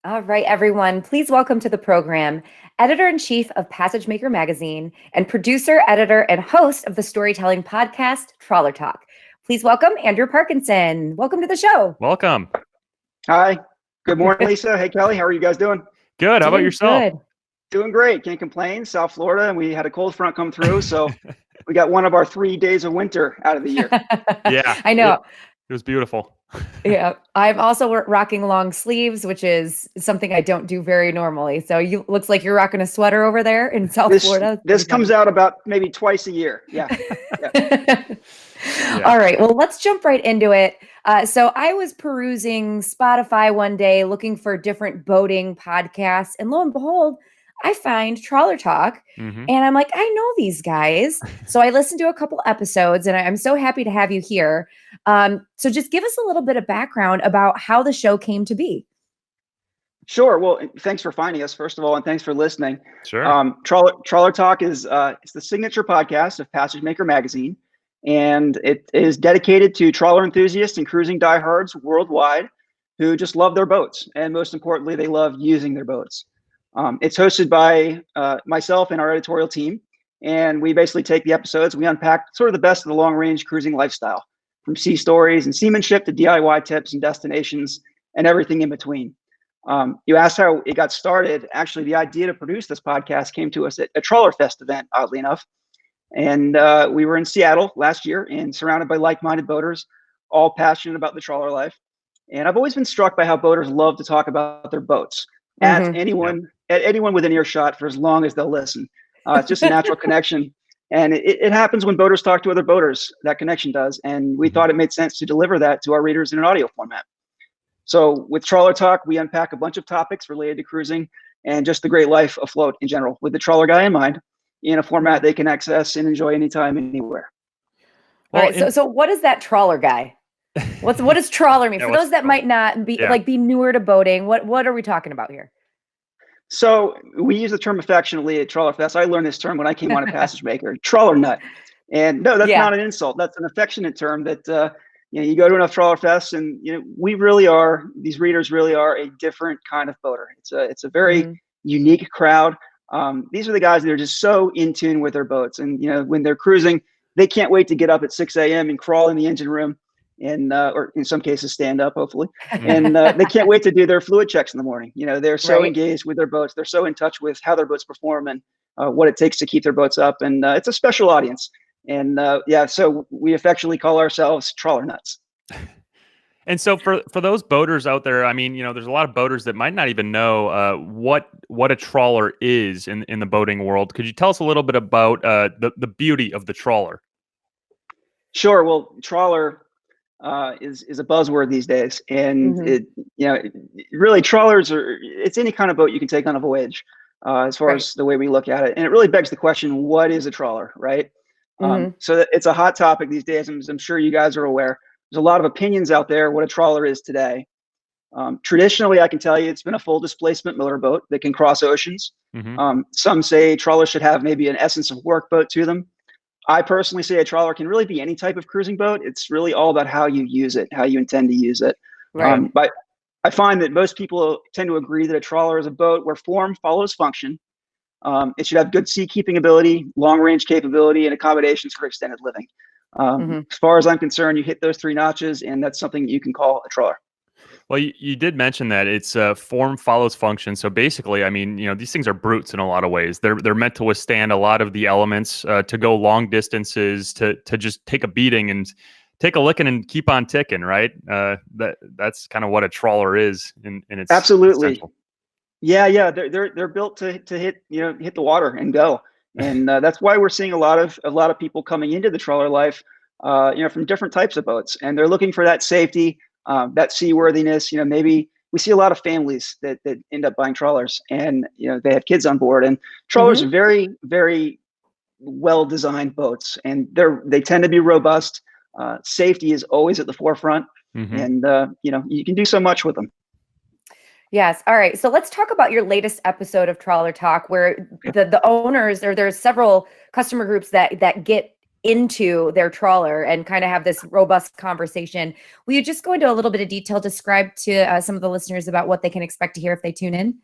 All right, everyone, please welcome to the program Editor-in-Chief of Passagemaker magazine and producer, editor, and host of the storytelling podcast, Trawler Talk. Please welcome Andrew Parkinson. Welcome to the show. Welcome. Hi. Good morning, Lisa. Hey, Kelly. How are you guys doing? Good. How about yourself? Good. Doing great. Can't complain. South Florida, and we had a cold front come through, so we got one of our 3 days of winter out of the year. Yeah. I know. It was beautiful. Yeah. I'm also rocking long sleeves, which is something I don't do very normally. So you looks like you're rocking a sweater over there in South Florida. This comes out about maybe twice a year. Yeah. All right. Well, let's jump right into it. So I was perusing Spotify one day looking for different boating podcasts, and lo and behold, I find Trawler Talk, and I'm like, I know these guys. So I listened to a couple episodes, and I'm so happy to have you here. So just give us a little bit of background about how the show came to be. Sure. Well, thanks for finding us, first of all, and thanks for listening. Sure. Trawler Talk is it's the signature podcast of Passagemaker magazine, and it is dedicated to trawler enthusiasts and cruising diehards worldwide who just love their boats, and most importantly, they love using their boats. It's hosted by myself and our editorial team, and we basically take the episodes, we unpack sort of the best of the long-range cruising lifestyle, from sea stories and seamanship to DIY tips and destinations and everything in between. You asked how it got started. Actually, the idea to produce this podcast came to us at a TrawlerFest event, oddly enough. And we were in Seattle last year and surrounded by like-minded boaters, all passionate about the trawler life. And I've always been struck by how boaters love to talk about their boats at anyone within earshot for as long as they'll listen. It's just a natural connection. And it happens when boaters talk to other boaters, that connection does. And we thought it made sense to deliver that to our readers in an audio format. So with Trawler Talk, we unpack a bunch of topics related to cruising and just the great life afloat in general, with the trawler guy in mind, in a format they can access and enjoy anytime, anywhere. All right. So what is that trawler guy? What does trawler mean? For those that might not be be newer to boating, what are we talking about here? So we use the term affectionately at TrawlerFest. I learned this term when I came on a Passagemaker, trawler nut. And no, that's not an insult. That's an affectionate term that you go to enough TrawlerFests, and these readers really are a different kind of boater. It's a very unique crowd. These are the guys that are just so in tune with their boats, and when they're cruising, they can't wait to get up at 6 a.m. and crawl in the engine room, and or in some cases stand up, hopefully, and they can't wait to do their fluid checks in the morning. They're so engaged with their boats. They're so in touch with how their boats perform and what it takes to keep their boats up, and it's a special audience. And so we affectionately call ourselves trawler nuts. And so for those boaters out there, I mean, there's a lot of boaters that might not even know what a trawler is in the boating world. Could you tell us a little bit about the beauty of the trawler? Sure. Well, trawler is a buzzword these days, and really trawlers it's any kind of boat you can take on a voyage, as far as the way we look at it. And it really begs the question, what is a trawler, right? So it's a hot topic these days. I'm sure you guys are aware. There's a lot of opinions out there what a trawler is today. Traditionally, I can tell you it's been a full displacement motorboat that can cross oceans. Some say trawlers should have maybe an essence of workboat to them. I personally say a trawler can really be any type of cruising boat. It's really all about how you use it, how you intend to use it. But I find that most people tend to agree that a trawler is a boat where form follows function. It should have good sea-keeping ability, long-range capability, and accommodations for extended living. As far as I'm concerned, you hit those 3 notches, and that's something you can call a trawler. Well, you did mention that it's form follows function. So basically, I mean, these things are brutes in a lot of ways. They're meant to withstand a lot of the elements, to go long distances, to just take a beating and take a licking and keep on ticking, right? That's kind of what a trawler is in its absolutely. Essential. Yeah, they're built to hit hit the water and go, and that's why we're seeing a lot of people coming into the trawler life, from different types of boats, and they're looking for that safety, that seaworthiness. Maybe we see a lot of families that end up buying trawlers, and they have kids on board, and trawlers are very, very well designed boats, and they tend to be robust. Safety is always at the forefront, and you can do so much with them. Yes. All right. So let's talk about your latest episode of Trawler Talk, where the owners, there's several customer groups that get into their trawler and kind of have this robust conversation. Will you just go into a little bit of detail, describe to some of the listeners about what they can expect to hear if they tune in?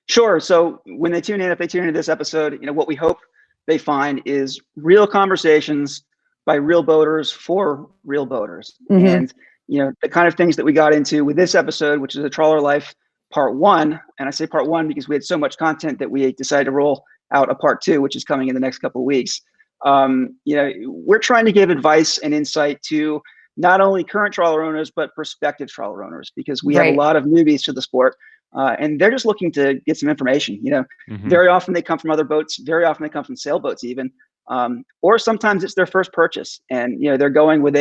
Sure. So when they tune in, if they tune into this episode, what we hope they find is real conversations by real boaters for real boaters. Mm-hmm. And, the kind of things that we got into with this episode, which is a Trawler Life Part 1. And I say Part 1 because we had so much content that we decided to roll out a Part 2, which is coming in the next couple of weeks. We're trying to give advice and insight to not only current trawler owners, but prospective trawler owners, because we have a lot of newbies to the sport. And they're just looking to get some information. Very often they come from other boats. Very often they come from sailboats even. Or sometimes it's their first purchase, and they're going with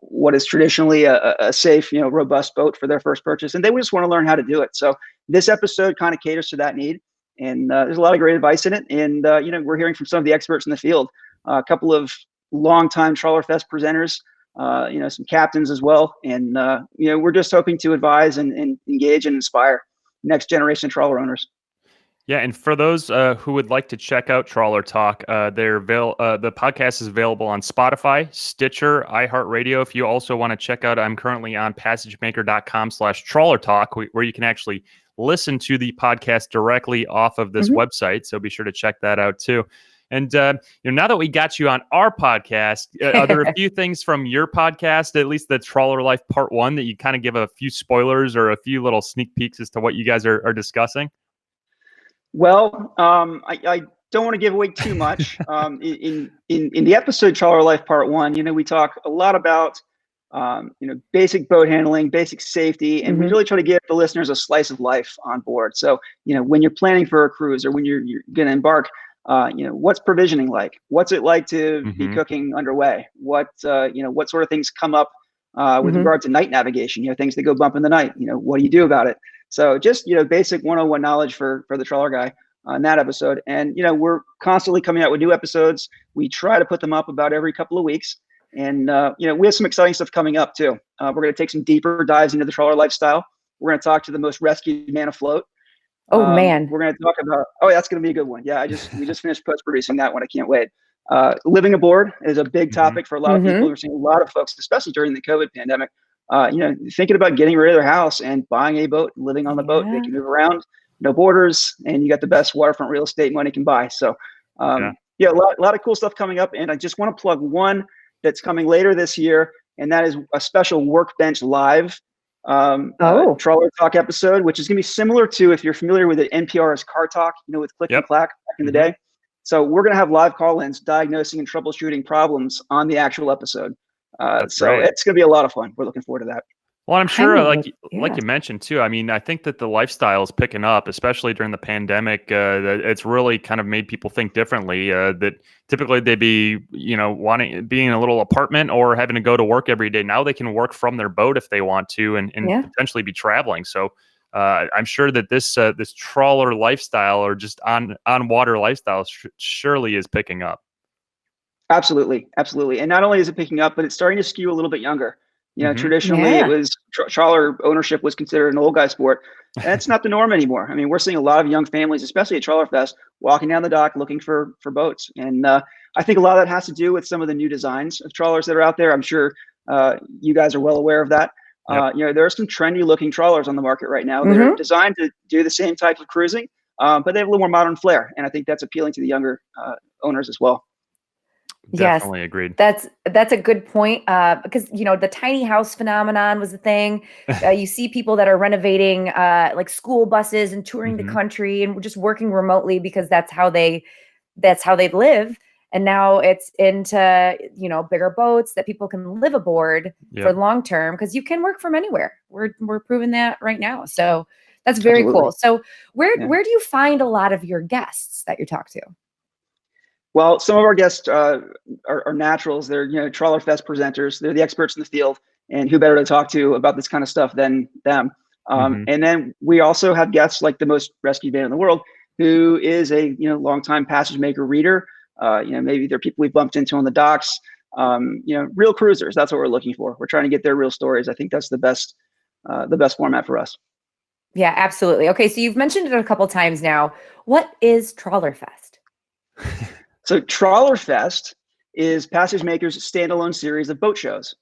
what is traditionally a safe, robust boat for their first purchase, and they just want to learn how to do it. So this episode kind of caters to that need, and there's a lot of great advice in it. And we're hearing from some of the experts in the field, a couple of longtime TrawlerFest presenters, some captains as well, and we're just hoping to advise and engage and inspire next generation trawler owners. Yeah, and for those who would like to check out Trawler Talk, the podcast is available on Spotify, Stitcher, iHeartRadio. If you also want to check out, I'm currently on Passagemaker.com/Trawler Talk, where you can actually listen to the podcast directly off of this website. So be sure to check that out too. And now that we got you on our podcast, are there a few things from your podcast, at least the Trawler Life Part 1, that you kind of give a few spoilers or a few little sneak peeks as to what you guys are discussing? Well, I don't want to give away too much. In the episode Trawler Life Part 1, we talk a lot about basic boat handling, basic safety, and we really try to give the listeners a slice of life on board. So when you're planning for a cruise or when you're going to embark, what's provisioning like? What's it like to be cooking underway? What sort of things come up with regard to night navigation? Things that go bump in the night. What do you do about it? So just, basic 101 knowledge for the trawler guy on that episode. And, we're constantly coming out with new episodes. We try to put them up about every couple of weeks. And, we have some exciting stuff coming up too. We're going to take some deeper dives into the trawler lifestyle. We're going to talk to the most rescued man afloat. Oh, man. We're going to talk about, that's going to be a good one. Yeah, we just finished post-producing that one. I can't wait. Living aboard is a big topic for a lot of people. We're seeing a lot of folks, especially during the COVID pandemic, thinking about getting rid of their house and buying a boat, living on the boat. They can move around, no borders, and you got the best waterfront real estate money can buy. So, a lot of cool stuff coming up. And I just want to plug one that's coming later this year, and that is a special Workbench Live Trawler Talk episode, which is going to be similar to, if you're familiar with it, NPR's Car Talk, with Click and Clack back in the day. So we're going to have live call-ins diagnosing and troubleshooting problems on the actual episode. So it's going to be a lot of fun. We're looking forward to that. Well, I'm sure, like you mentioned too, I mean, I think that the lifestyle is picking up, especially during the pandemic. That it's really kind of made people think differently. That typically they'd be, being in a little apartment or having to go to work every day. Now they can work from their boat if they want to, and potentially be traveling. So I'm sure that this trawler lifestyle, or just on water lifestyle, surely is picking up. Absolutely. And not only is it picking up, but it's starting to skew a little bit younger. Traditionally it was trawler ownership was considered an old guy sport. And it's not the norm anymore. I mean, we're seeing a lot of young families, especially at TrawlerFest, walking down the dock looking for boats. And I think a lot of that has to do with some of the new designs of trawlers that are out there. I'm sure you guys are well aware of that. There are some trendy looking trawlers on the market right now. They're designed to do the same type of cruising, but they have a little more modern flair. And I think that's appealing to the younger owners as well. Definitely agreed. That's a good point, because the tiny house phenomenon was a thing. You see people that are renovating like school buses and touring the country and just working remotely because that's how they live. And now it's into bigger boats that people can live aboard for long term, because you can work from anywhere. We're proving that right now. So that's very cool. So where do you find a lot of your guests that you talk to? Well, some of our guests are naturals. They're TrawlerFest presenters. They're the experts in the field, and who better to talk to about this kind of stuff than them? And then we also have guests like the most rescued man in the world, who is a longtime Passagemaker reader. Maybe they're people we bumped into on the docks. Real cruisers. That's what we're looking for. We're trying to get their real stories. I think that's the best format for us. Yeah, absolutely. Okay, so you've mentioned it a couple times now. What is TrawlerFest? So TrawlerFest is Passagemaker's standalone series of boat shows.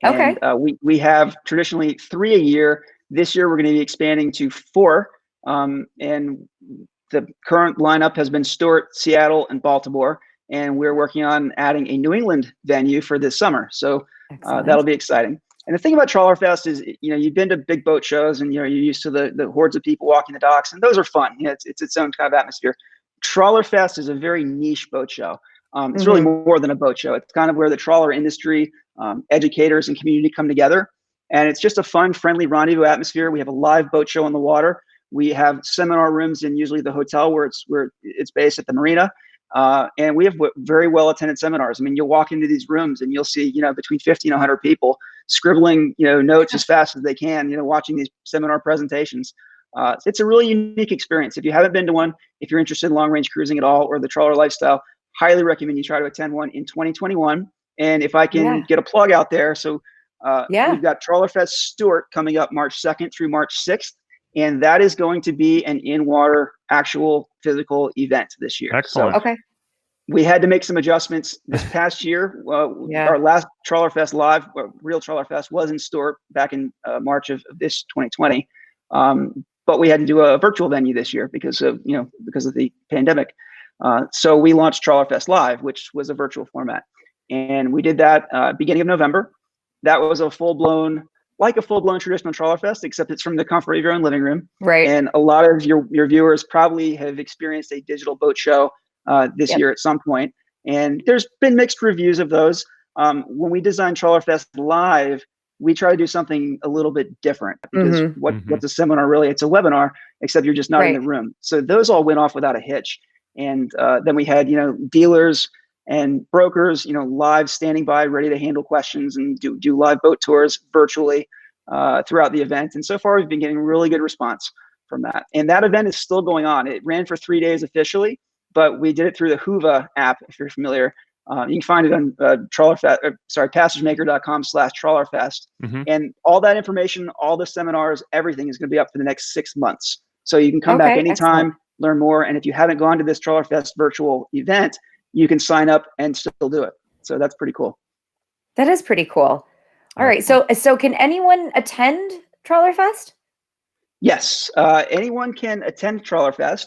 Okay. And we have traditionally 3 a year. This year, we're going to be expanding to 4. And the current lineup has been Stuart, Seattle, and Baltimore. And we're working on adding a New England venue for this summer. So that'll be exciting. And the thing about TrawlerFest is, you've been to big boat shows and, you're used to the hordes of people walking the docks, and those are fun. It's its own kind of atmosphere. TrawlerFest is a very niche boat show. It's really more than a boat show. It's kind of where the trawler industry, educators, and community come together. And it's just a fun, friendly rendezvous atmosphere. We have a live boat show on the water. We have seminar rooms in usually the hotel where it's based at the marina. And we have very well attended seminars. I mean, you'll walk into these rooms and you'll see, between 50 and 100 people scribbling, notes as fast as they can, watching these seminar presentations. It's a really unique experience. If you haven't been to one, if you're interested in long range cruising at all or the trawler lifestyle, highly recommend you try to attend one in 2021. And if I can get a plug out there. So we've got TrawlerFest Stuart coming up March 2nd through March 6th. And that is going to be an in-water actual physical event this year. Excellent. Okay. We had to make some adjustments this past year. Our last TrawlerFest live, real TrawlerFest, was in Stuart back in March of this 2020. But we had to do a virtual venue this year because of the pandemic. So we launched TrawlerFest Live, which was a virtual format. And we did that beginning of November. That was a full-blown traditional TrawlerFest, except it's from the comfort of your own living room. Right. And a lot of your viewers probably have experienced a digital boat show this year at some point. And there's been mixed reviews of those. When we designed TrawlerFest Live, we try to do something a little bit different because what's a seminar really? It's a webinar, except you're just not in the room. So those all went off without a hitch. And then we had, dealers and brokers, live standing by, ready to handle questions and do live boat tours virtually throughout the event. And so far, we've been getting really good response from that. And that event is still going on. It ran for 3 days officially, but we did it through the Whova app, if you're familiar. You can find it on Passagemaker.com/TrawlerFest. And all that information, all the seminars, everything is going to be up for the next 6 months. So you can come back anytime, learn more. And if you haven't gone to this TrawlerFest virtual event, you can sign up and still do it. So that's pretty cool. That is pretty cool. All right. So can anyone attend TrawlerFest? Yes. Anyone can attend TrawlerFest.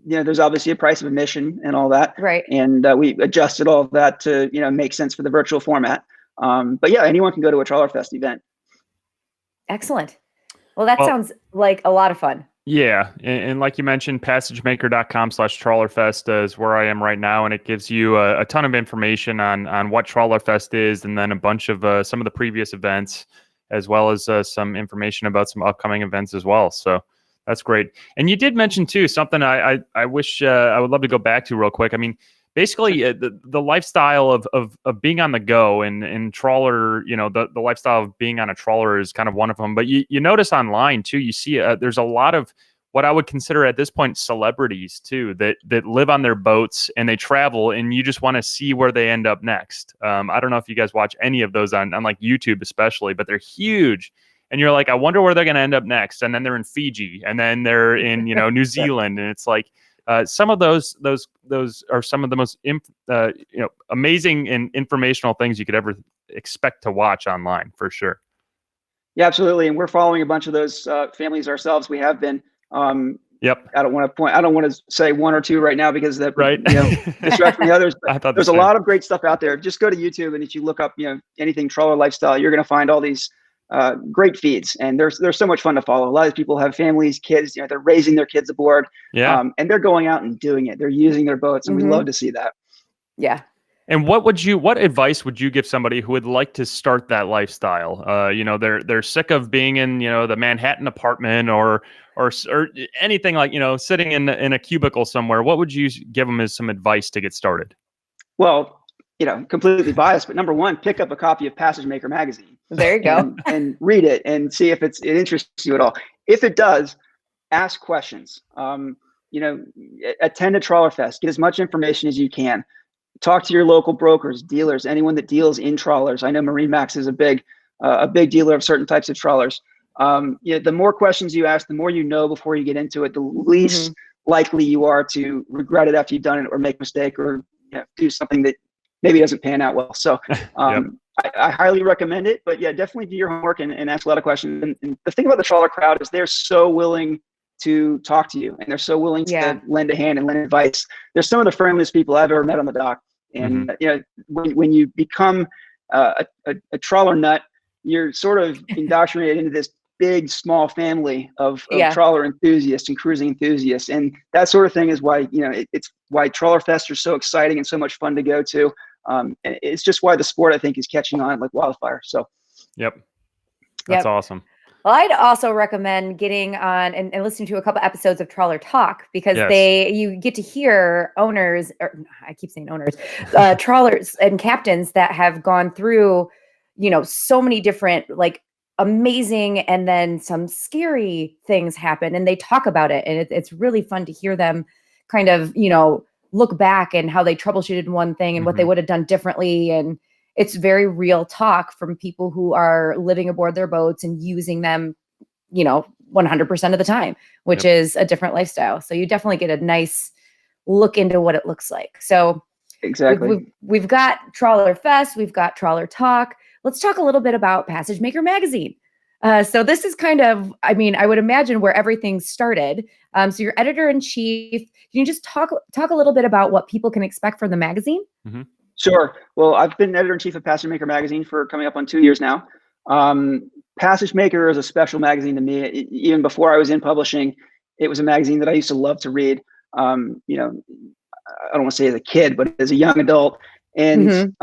There's obviously a price of admission and all that. Right. And we adjusted all of that to, make sense for the virtual format. But yeah, anyone can go to a TrawlerFest event. Excellent. Well, that sounds like a lot of fun. Yeah. And like you mentioned, Passagemaker.com/TrawlerFest is where I am right now. And it gives you a ton of information on what TrawlerFest is, and then a bunch of some of the previous events, as well as some information about some upcoming events as well. So that's great. And you did mention too, something I wish I would love to go back to real quick. I mean, basically the lifestyle of being on the go and trawler, the lifestyle of being on a trawler is kind of one of them. But you notice online too, you see there's a lot of what I would consider at this point celebrities too that live on their boats and they travel, and you just want to see where they end up next. I don't know if you guys watch any of those on like YouTube especially, but they're huge. And you're like, I wonder where they're going to end up next. And then they're in Fiji, and then they're in New Zealand, and it's like. Some of those are some of the most amazing and informational things you could ever expect to watch online, for sure. Yeah, absolutely. And we're following a bunch of those families ourselves. We have been. Yep. I don't want to say one or two right now because that right. distract from the others. But there's a lot of great stuff out there. Just go to YouTube, and if you look up anything trawler lifestyle, you're going to find all these great feeds, and they're so much fun to follow. A lot of people have families, kids, they're raising their kids aboard, and they're going out and doing it. They're using their boats, and we love to see that. Yeah. And what advice would you give somebody who would like to start that lifestyle? They're sick of being in, the Manhattan apartment or anything like, sitting in a cubicle somewhere. What would you give them as some advice to get started? Well, completely biased, but number one, pick up a copy of Passagemaker magazine. There you go. And read it and see if it interests you at all. If it does, ask questions. Attend a TrawlerFest. Get as much information as you can. Talk to your local brokers, dealers, anyone that deals in trawlers. I know MarineMax is a big dealer of certain types of trawlers. The more questions you ask, the more you know before you get into it, the least likely you are to regret it after you've done it or make a mistake or do something that maybe it doesn't pan out well. So Yep. I highly recommend it. But yeah, definitely do your homework and ask a lot of questions. And the thing about the trawler crowd is they're so willing to talk to you, and they're so willing to lend a hand and lend advice. They're some of the friendliest people I've ever met on the dock. And you know, when you become a trawler nut, you're sort of indoctrinated into this big, small family of trawler enthusiasts and cruising enthusiasts. And that sort of thing is why, you know, it's why TrawlerFest are so exciting and so much fun to go to. And it's just why the sport, I think, is catching on like wildfire. So, that's awesome. Well, I'd also recommend getting on and listening to a couple episodes of Trawler Talk, because you get to hear owners, or I keep saying owners, trawlers and captains that have gone through, you know, so many different, like, amazing and then some scary things happen, and they talk about it, and it's really fun to hear them kind of, you know, look back and how they troubleshooted one thing and what they would have done differently. And it's very real talk from people who are living aboard their boats and using them, you know, 100% of the time, which is a different lifestyle. So you definitely get a nice look into what it looks like. So we've got TrawlerFest, we've got Trawler Talk. Let's talk a little bit about Passagemaker magazine. So this is kind of, I mean, I would imagine where everything started. So you're editor-in-chief. Can you just talk a little bit about what people can expect from the magazine? Sure. Well, I've been editor-in-chief of Passagemaker magazine for coming up on 2 years now. Passagemaker is a special magazine to me. Even before I was in publishing, it was a magazine that I used to love to read. You know, I don't want to say as a kid, but as a young adult. And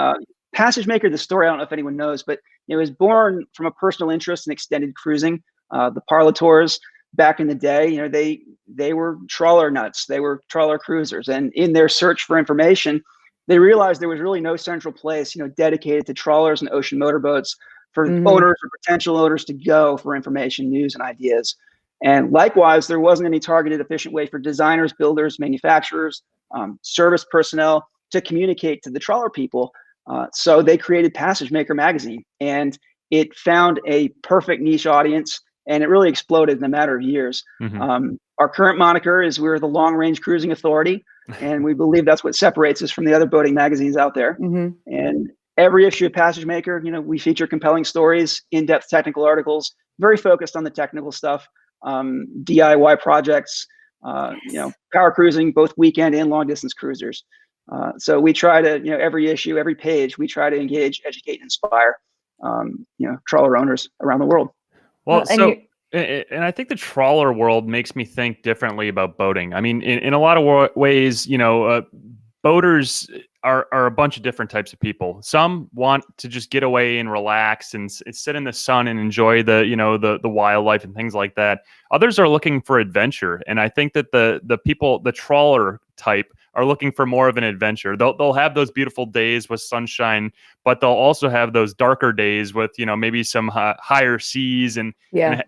Passagemaker, the story, I don't know if anyone knows, but it was born from a personal interest in extended cruising. The parlators back in the day, you know, they were trawler nuts. They were trawler cruisers. And in their search for information, they realized there was really no central place, you know, dedicated to trawlers and ocean motorboats for owners or potential owners to go for information, news, and ideas. And likewise, there wasn't any targeted, efficient way for designers, builders, manufacturers, service personnel to communicate to the trawler people. So they created Passagemaker magazine, and it found a perfect niche audience, and it really exploded in a matter of years. Our current moniker is we're the long range cruising authority, and we believe that's what separates us from the other boating magazines out there. And every issue of Passagemaker, you know, we feature compelling stories, in-depth technical articles, very focused on the technical stuff, DIY projects, you know, power cruising, both weekend and long distance cruisers. So we try to, you know, every issue, every page, we try to engage, educate, and inspire, you know, trawler owners around the world. Well, and I think the trawler world makes me think differently about boating. I mean, in a lot of ways, you know, boaters are a bunch of different types of people. Some want to just get away and relax and sit in the sun and enjoy the, you know, the wildlife and things like that. Others are looking for adventure. And I think that the people, the trawler type, are looking for more of an adventure. They'll have those beautiful days with sunshine, but they'll also have those darker days with, you know, maybe some higher seas and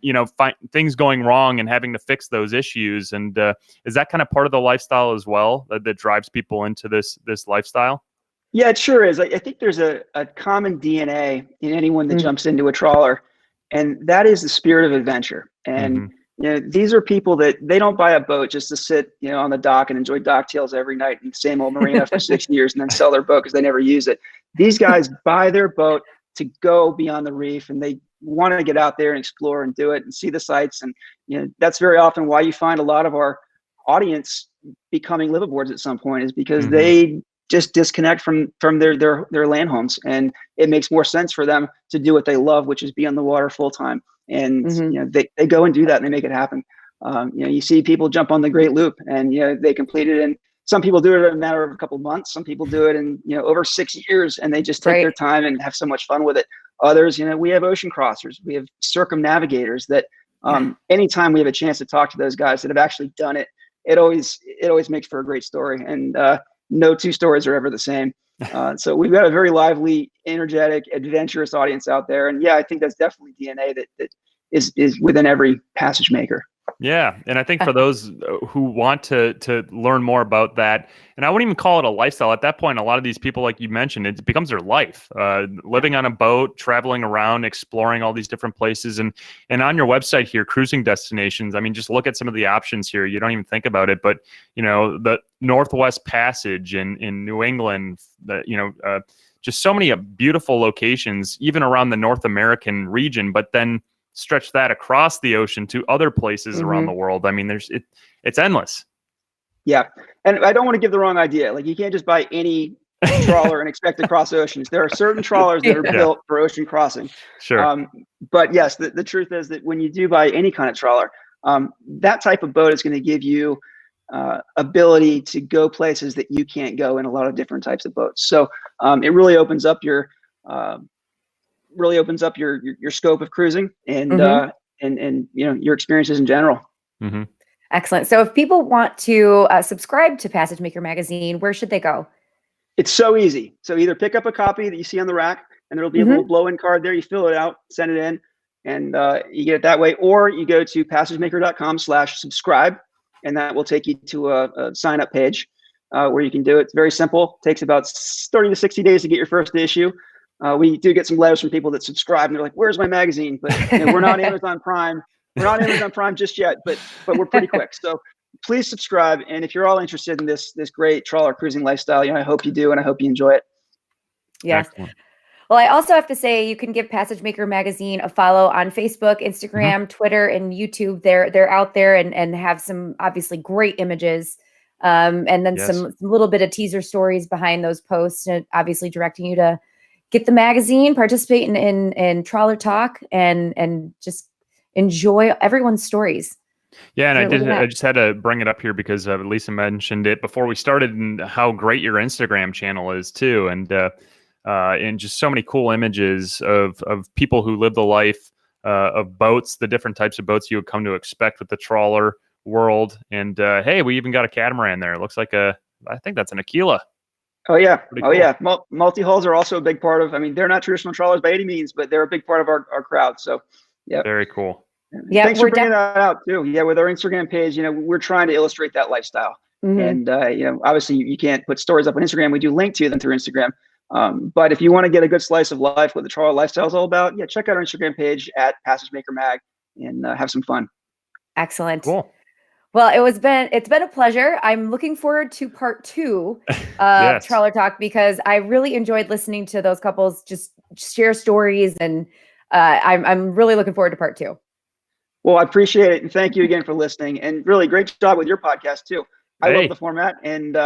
you know, things going wrong and having to fix those issues. And is that kind of part of the lifestyle as well that drives people into this lifestyle? Yeah, it sure is. I think there's a common DNA in anyone that jumps into a trawler, and that is the spirit of adventure. And you know, these are people that they don't buy a boat just to sit, you know, on the dock and enjoy docktails every night in the same old marina for 6 years and then sell their boat because they never use it. These guys buy their boat to go beyond the reef, and they want to get out there and explore and do it and see the sights. And you know, that's very often why you find a lot of our audience becoming liveaboards at some point, is because they just disconnect from their land homes, and it makes more sense for them to do what they love, which is be on the water full time. And you know, they go and do that and they make it happen. You know, you see people jump on the Great Loop, and you know, they complete it, and some people do it in a matter of a couple of months. Some people do it in, you know, over 6 years, and they just take their time and have so much fun with it. Others, you know, we have ocean crossers, we have circumnavigators that anytime we have a chance to talk to those guys that have actually done it, it always makes for a great story. And no two stories are ever the same. So we've got a very lively, energetic, adventurous audience out there. And yeah, I think that's definitely DNA that is within every Passagemaker. Yeah, and I think for those who want to learn more about that, and I wouldn't even call it a lifestyle at that point. A lot of these people, like you mentioned, it becomes their life. Living on a boat, traveling around, exploring all these different places, and on your website here, cruising destinations. I mean, just look at some of the options here. You don't even think about it, but the Northwest Passage in New England. Just so many beautiful locations, even around the North American region. But then stretch that across the ocean to other places around the world. I mean, it's endless. Yeah. And I don't want to give the wrong idea. Like, you can't just buy any trawler and expect to cross oceans. There are certain trawlers that are built for ocean crossing. Sure. But yes, the truth is that when you do buy any kind of trawler, that type of boat is going to give you ability to go places that you can't go in a lot of different types of boats. So it really opens up your scope of cruising and your experiences in general. Mm-hmm. Excellent. So if people want to subscribe to Passagemaker magazine, where should they go? It's so easy. So either pick up a copy that you see on the rack, and there'll be a little blow-in card there. You fill it out, send it in, and you get it that way. Or you go to passagemaker.com/subscribe, and that will take you to a sign-up page where you can do it. It's very simple. It takes about 30 to 60 days to get your first issue. We do get some letters from people that subscribe, and they're like, "Where's my magazine?" But we're not Amazon Prime. We're not Amazon Prime just yet, but we're pretty quick. So please subscribe. And if you're all interested in this great trawler cruising lifestyle, I hope you do, and I hope you enjoy it. Yes. Excellent. Well, I also have to say, you can give Passagemaker magazine a follow on Facebook, Instagram, Twitter, and YouTube. They're out there and have some obviously great images. And then some little bit of teaser stories behind those posts, and obviously directing you to get the magazine, participate in Trawler Talk, and just enjoy everyone's stories. Yeah, and I just had to bring it up here because Lisa mentioned it before we started, and how great your Instagram channel is too, and just so many cool images of people who live the life of boats, the different types of boats you would come to expect with the trawler world. And hey, we even got a catamaran there. It looks like I think that's an Aquila. Oh yeah. Cool. Yeah. Multi-hulls are also a big part of, they're not traditional trawlers by any means, but they're a big part of our crowd. So yeah. Very cool. Yeah. Thanks for bringing that out too. Yeah. With our Instagram page, we're trying to illustrate that lifestyle. And, obviously you can't put stories up on Instagram. We do link to them through Instagram. But if you want to get a good slice of life, what the trawler lifestyle is all about, check out our Instagram page at Passagemaker Mag and have some fun. Excellent. Cool. Well, it's been a pleasure. I'm looking forward to part 2 of Trawler Talk, because I really enjoyed listening to those couples just share stories, and I'm really looking forward to part 2. Well, I appreciate it, and thank you again for listening. And really great job with your podcast too. I love the format, and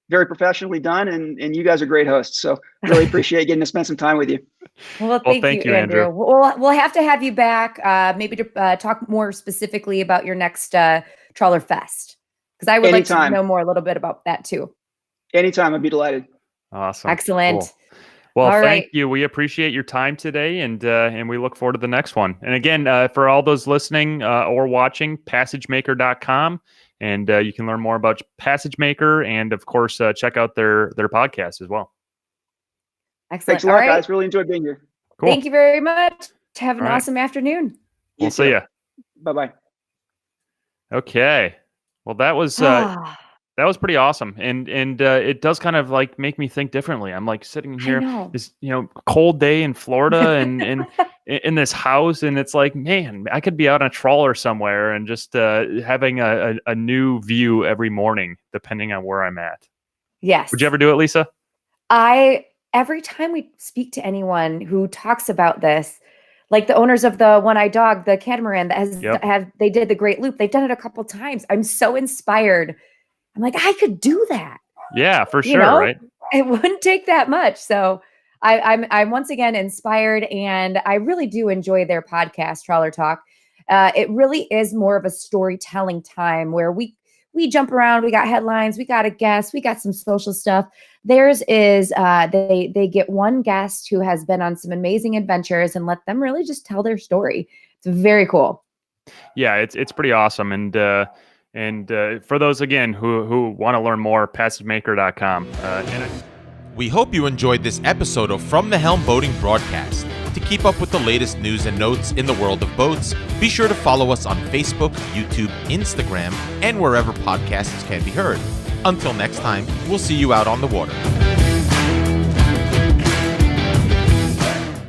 very professionally done, and you guys are great hosts. So really appreciate getting to spend some time with you. Well, thank you, Andrew. We'll have to have you back, maybe to talk more specifically about your next TrawlerFest, because I would like to know a little bit about that too. Anytime, I'd be delighted. Awesome. Excellent. Cool. Well, thank you. We appreciate your time today, and we look forward to the next one. And again, for all those listening or watching, passagemaker.com, and you can learn more about Passagemaker, and of course, check out their podcast as well. Excellent. Thanks a lot, guys. Really enjoyed being here. Cool. Thank you very much. Have an awesome afternoon. We'll see you. Bye-bye. Okay. Well, that was pretty awesome. And it does kind of like make me think differently. I'm like sitting here this, cold day in Florida and in this house, and it's like, man, I could be out on a trawler somewhere and just having a new view every morning, depending on where I'm at. Yes. Would you ever do it, Lisa? Every time we speak to anyone who talks about this, like the owners of the one-eyed dog, the catamaran that they did the Great Loop. They've done it a couple times. I'm so inspired. I'm like, I could do that. Yeah, for sure. Right. It wouldn't take that much. So I'm once again inspired, and I really do enjoy their podcast, Trawler Talk. It really is more of a storytelling time where we jump around. We got headlines. We got a guest. We got some social stuff. Theirs is they get one guest who has been on some amazing adventures and let them really just tell their story. It's very cool. Yeah, it's pretty awesome. And for those again who want to learn more, passagemaker.com. We hope you enjoyed this episode of From the Helm Boating Broadcast. To keep up with the latest news and notes in the world of boats, be sure to follow us on Facebook, YouTube, Instagram, and wherever podcasts can be heard. Until next time, we'll see you out on the water.